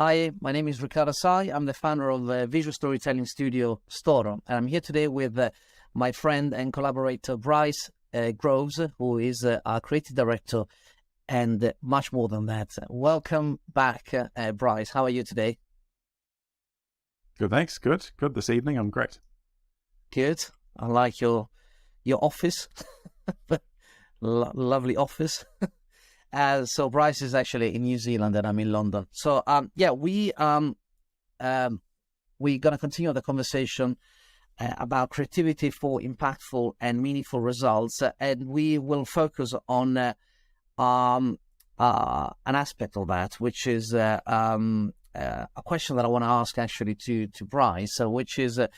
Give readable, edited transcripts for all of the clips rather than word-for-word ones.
Hi, my name is Riccardo Sai. I'm the founder of the visual storytelling studio Storo, and I'm here today with my friend and collaborator Bryce Groves, who is our creative director and much more than that. Welcome back, Bryce. How are you today? Good, thanks. Good this evening. I'm great. Good. I like your office, lovely office. So Bryce is actually in New Zealand and I'm in London. So we're gonna continue the conversation about creativity for impactful and meaningful results, and we will focus on an aspect of that, which is a question that I want to ask actually to Bryce, which is it's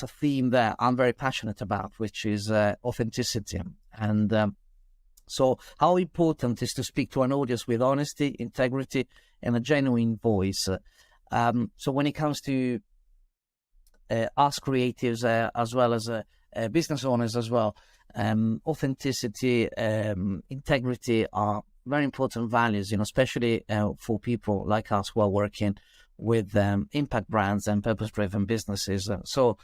a theme that I'm very passionate about, which is authenticity. And so how important is to speak to an audience with honesty, integrity, and a genuine voice? So when it comes to us creatives, as well as business owners as well, authenticity, integrity are very important values, especially for people like us who are working with impact brands and purpose-driven businesses. So,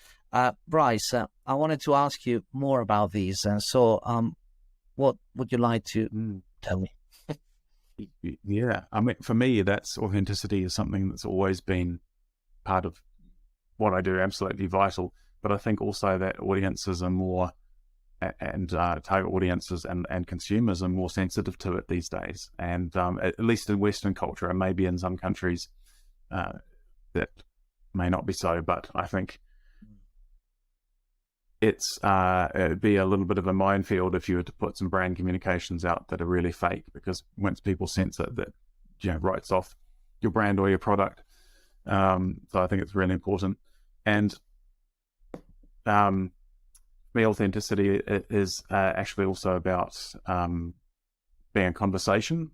Bryce, I wanted to ask you more about these. What would you like to tell me? Yeah, I mean, for me, that's authenticity is something that's always been part of what I do, absolutely vital. But I think also that audiences are more, and target audiences and consumers are more sensitive to it these days. And at least in Western culture, and maybe in some countries that may not be so, but I think it'd be a little bit of a minefield if you were to put some brand communications out that are really fake, because once people sense it, that writes off your brand or your product. So I think it's really important. And the authenticity is actually also about being a conversation.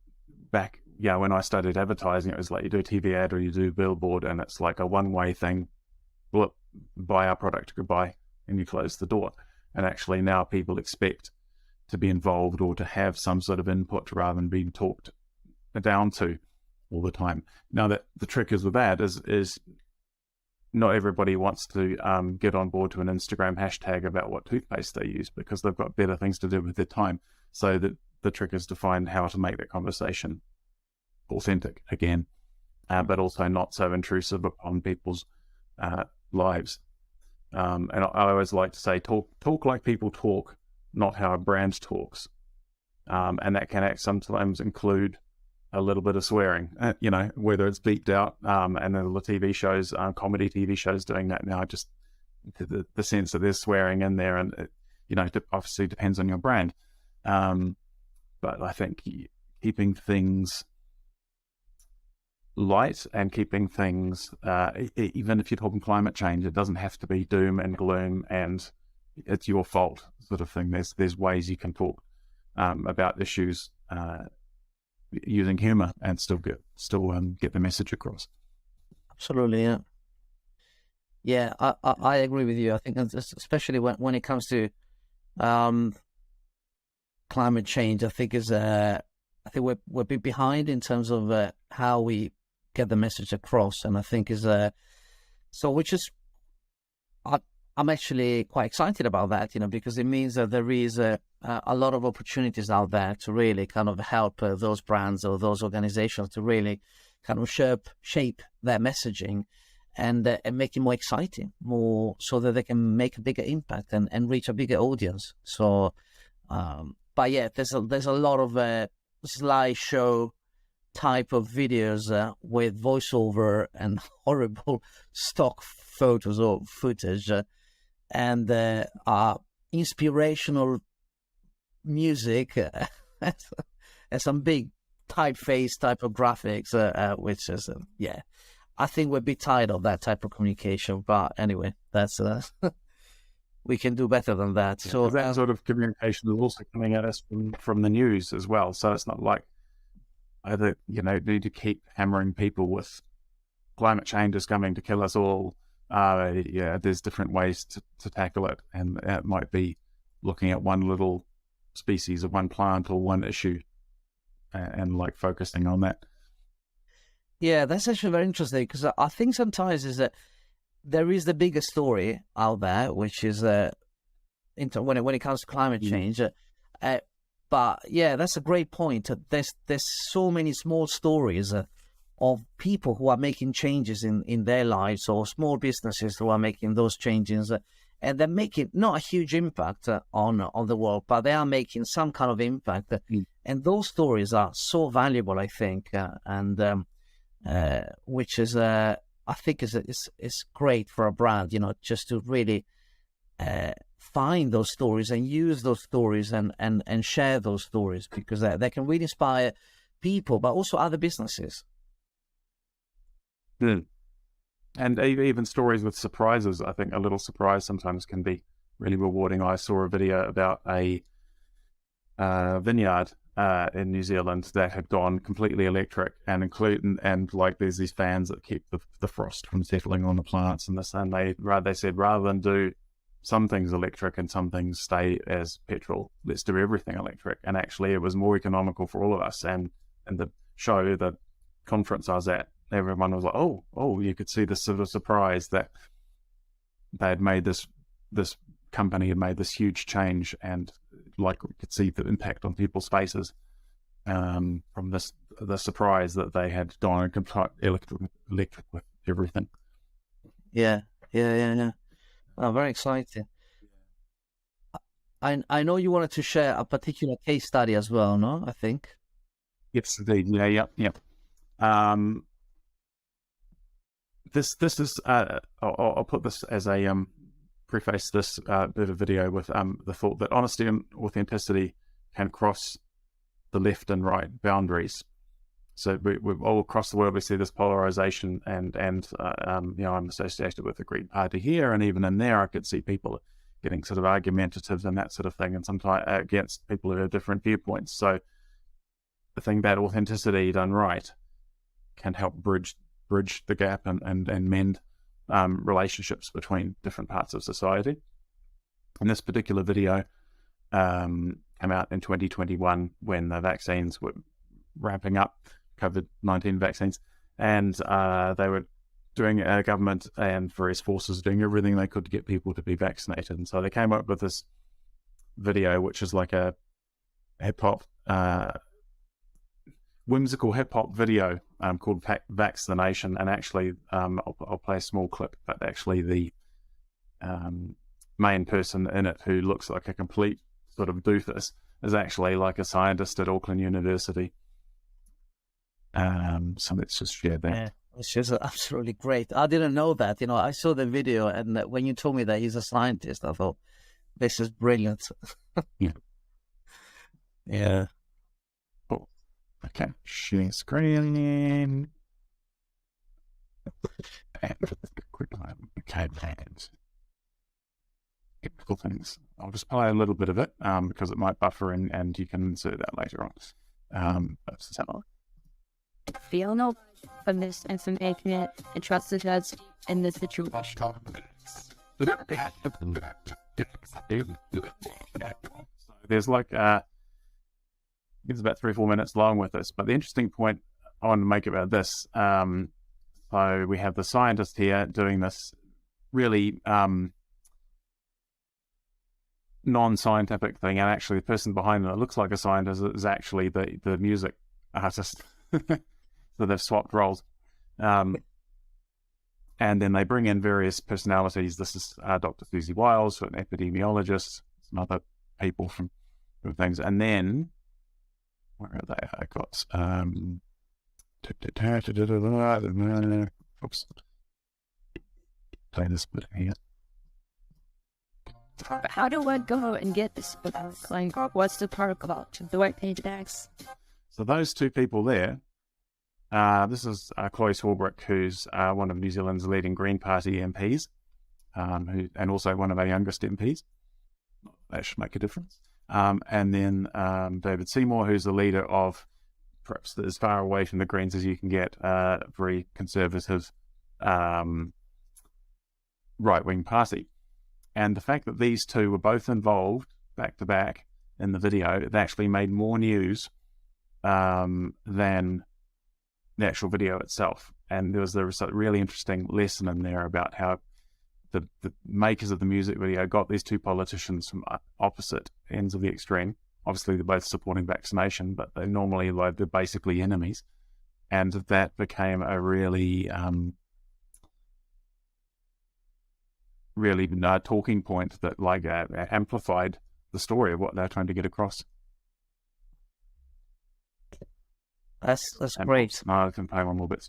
Back, when I started advertising, it was like you do a TV ad or you do a billboard, and it's like a one-way thing. Well, buy our product, goodbye, and you close the door. And actually now people expect to be involved or to have some sort of input rather than being talked down to all the time. Now, that the trick is with that is not everybody wants to get on board to an Instagram hashtag about what toothpaste they use, because they've got better things to do with their time. So the trick is to find how to make that conversation authentic again, but also not so intrusive upon people's lives. And I always like to say, talk like people talk, not how a brand talks. And that can sometimes include a little bit of swearing, whether it's beeped out, and then the TV shows, comedy TV shows doing that now, just the sense that there's swearing in there, and it obviously depends on your brand. But I think keeping things light and keeping things, even if you're talking climate change, it doesn't have to be doom and gloom and it's your fault sort of thing. There's ways you can talk about issues using humor and still get the message across. Absolutely, yeah. I agree with you. I think especially when it comes to climate change, I think we're a bit behind in terms of how we get the message across, and I think I'm actually quite excited about that, because it means that there is a lot of opportunities out there to really kind of help those brands or those organizations to really kind of shape their messaging and make it more exciting, more so that they can make a bigger impact and reach a bigger audience. So, but yeah, there's a lot of slideshow type of videos with voiceover and horrible stock photos or footage, and inspirational music and some big typeface type of graphics, which is I think we're a bit tired of that type of communication. But anyway, that's we can do better than that. Yeah, so that sort of communication is also coming at us from the news as well. So it's not like either need to keep hammering people with climate change is coming to kill us all. There's different ways to tackle it, and it might be looking at one little species of one plant or one issue and like focusing on that. Yeah, that's actually very interesting, because I think sometimes is that there is the bigger story out there, which is when it comes to climate change. But yeah, that's a great point. There's so many small stories of people who are making changes in their lives, or small businesses who are making those changes, and they're making not a huge impact on the world, but they are making some kind of impact. And those stories are so valuable, I think, and which is I think is great for a brand, just to really find those stories and use those stories and share those stories, because they can really inspire people, but also other businesses. And even stories with surprises. I think a little surprise sometimes can be really rewarding. I saw a video about a vineyard in New Zealand that had gone completely electric, and like there's these fans that keep the frost from settling on the plants and this, and they said, rather than do some things electric and some things stay as petrol, let's do everything electric. And actually it was more economical for all of us. And the show, the conference I was at, everyone was like, oh, you could see this sort of surprise that they had made this company had made this huge change, and like we could see the impact on people's faces from the surprise that they had gone electric with everything. Yeah. Oh, very exciting. I know you wanted to share a particular case study as well, no? I think. Yes, indeed. Yeah. This is I'll put this as a preface this bit of video with the thought that honesty and authenticity can cross the left and right boundaries. So we've all across the world, we see this polarization, and I'm associated with the Green Party here, and even in there, I could see people getting sort of argumentative and that sort of thing, and sometimes against people who have different viewpoints. So I think that authenticity done right can help bridge the gap and mend relationships between different parts of society. And this particular video came out in 2021 when the vaccines were ramping up, COVID-19 vaccines, and they were doing government and various forces doing everything they could to get people to be vaccinated. And so they came up with this video, which is like a hip-hop, whimsical hip-hop video called Vax the Nation. And actually, I'll play a small clip, but actually the main person in it, who looks like a complete sort of doofus, is actually like a scientist at Auckland University. So let's just share that. Yeah, which is absolutely great. I didn't know that. I saw the video, and when you told me that he's a scientist, I thought, this is brilliant. Yeah. Yeah. Oh, okay. Share screen. And quick time. Okay, and typical things. I'll just play a little bit of it because it might buffer and you can insert that later on. Fiona from this information entrusted us in this situation. There's like it's about 3 or 4 minutes long with this, but the interesting point I want to make about this, so we have the scientist here doing this really non-scientific thing, and actually the person behind it looks like a scientist is actually the music artist. So they've swapped roles, and then they bring in various personalities. This is Dr. Susie Wiles, an epidemiologist, some other people from things, and then where are they? I got oops, play this bit here. How do I go and get this book? Like, what's the protocol? Do I pay tax? So those two people there, this is Chloe Swarbrick, who's one of New Zealand's leading Green Party MPs, and also one of our youngest MPs. That should make a difference. And then David Seymour, who's the leader of perhaps as far away from the Greens as you can get, very conservative right-wing party. And the fact that these two were both involved back to back in the video, it actually made more news than the actual video itself. And there was a really interesting lesson in there about how the makers of the music video got these two politicians from opposite ends of the extreme. Obviously, they're both supporting vaccination, but they're normally they're basically enemies. And that became a really, talking point that amplified the story of what they're trying to get across. That's great. I can play one more bit.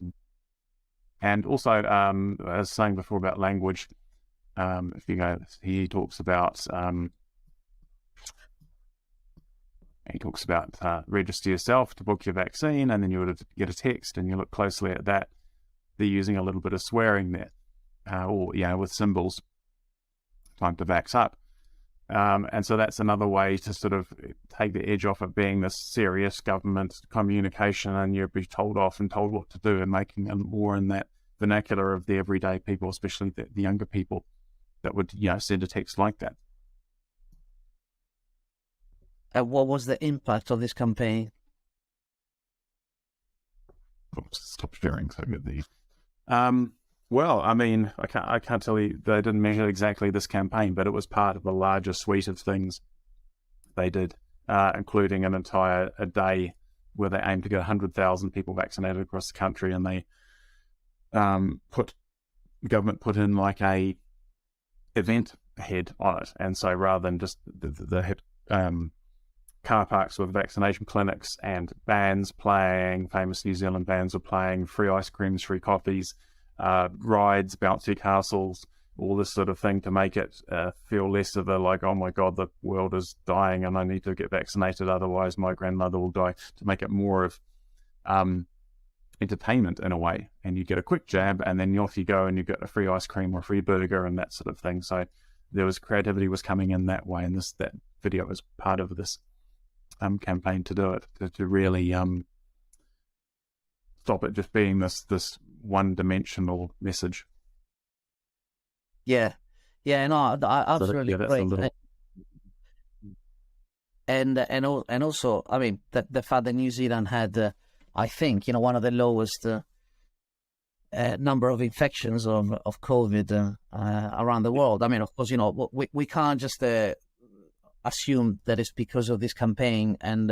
And also, as I was saying before about language, if you go, he talks about register yourself to book your vaccine, and then you would get a text, and you look closely at that. They're using a little bit of swearing there, with symbols. Time to vax up. And so that's another way to sort of take the edge off it being this serious government communication, and you'll be told off and told what to do, and making it more in that vernacular of the everyday people, especially the younger people that would send a text like that. What was the impact of this campaign? Stop sharing so I get these. Well, I mean, I can't tell you, they didn't measure exactly this campaign, but it was part of a larger suite of things they did, including an entire day where they aimed to get 100,000 people vaccinated across the country, and they the government put in like a event head on it. And so rather than just the car parks with vaccination clinics and bands playing, famous New Zealand bands were playing, free ice creams, free coffees, rides, bouncy castles, all this sort of thing to make it feel less of a oh my God, the world is dying and I need to get vaccinated, otherwise my grandmother will die, to make it more of entertainment in a way. And you get a quick jab and then off you go, and you get a free ice cream or a free burger and that sort of thing. So there was creativity was coming in that way, and that video was part of this campaign to do it, to really stop it just being this one-dimensional message. No, I absolutely agree. And also, I mean, the fact that New Zealand had, I think, one of the lowest number of infections of COVID around the world. I mean, of course, we can't just assume that it's because of this campaign and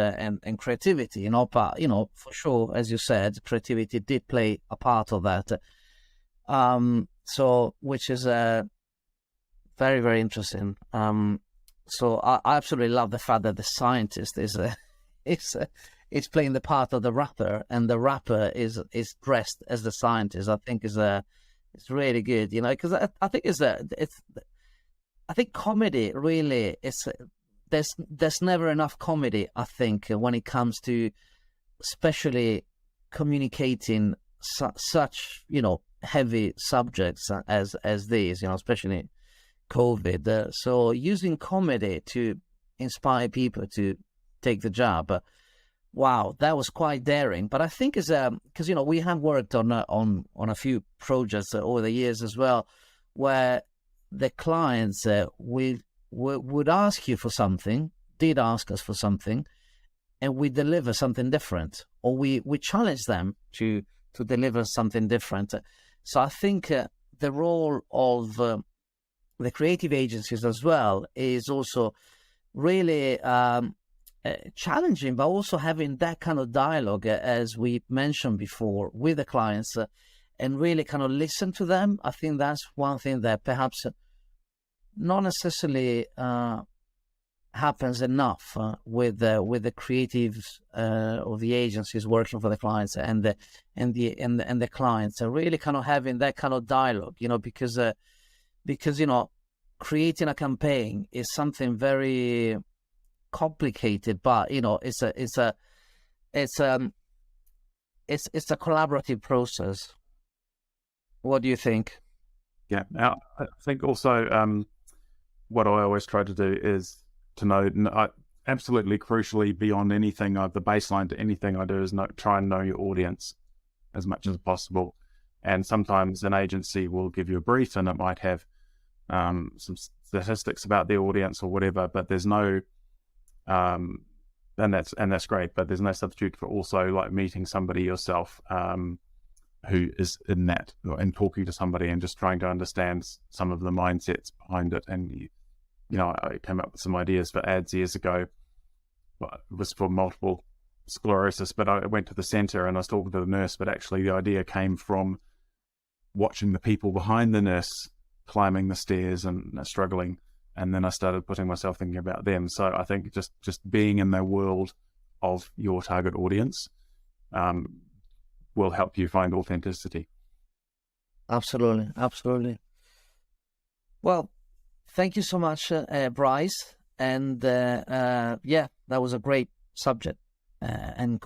creativity, but for sure, as you said, creativity did play a part of that. So which is very, very interesting. So I absolutely love the fact that the scientist is playing the part of the rapper, and the rapper is dressed as the scientist. I think it's really good, because I think I think comedy really is. There's never enough comedy, I think, when it comes to especially communicating such heavy subjects as these, especially COVID. So using comedy to inspire people to take the jab, wow, that was quite daring. But I think it's because we have worked on a few projects over the years as well, where the clients would ask you for something, did ask us for something, and we deliver something different, or we challenge them to deliver something different. So I think the role of the creative agencies as well is also really challenging, but also having that kind of dialogue, as we mentioned before, with the clients, and really kind of listen to them. I think that's one thing that perhaps not necessarily happens enough with the creatives or the agencies working for the clients and the clients, really kind of having that kind of dialogue, because creating a campaign is something very complicated, but it's a collaborative process. What do you think? Yeah, now I think also what I always try to do is to know, absolutely crucially, beyond anything, the baseline to anything I do is try and know your audience as much as possible. And sometimes an agency will give you a brief and it might have some statistics about their audience or whatever, but there's no that's great. But there's no substitute for also like meeting somebody yourself who is in that, and talking to somebody and just trying to understand some of the mindsets behind it. And I came up with some ideas for ads years ago. Well, it was for multiple sclerosis, but I went to the centre and I was talking to the nurse, but actually the idea came from watching the people behind the nurse climbing the stairs and struggling, and then I started putting myself thinking about them. So I think just being in the world of your target audience will help you find authenticity. Absolutely. Well, thank you so much, Bryce, and that was a great subject and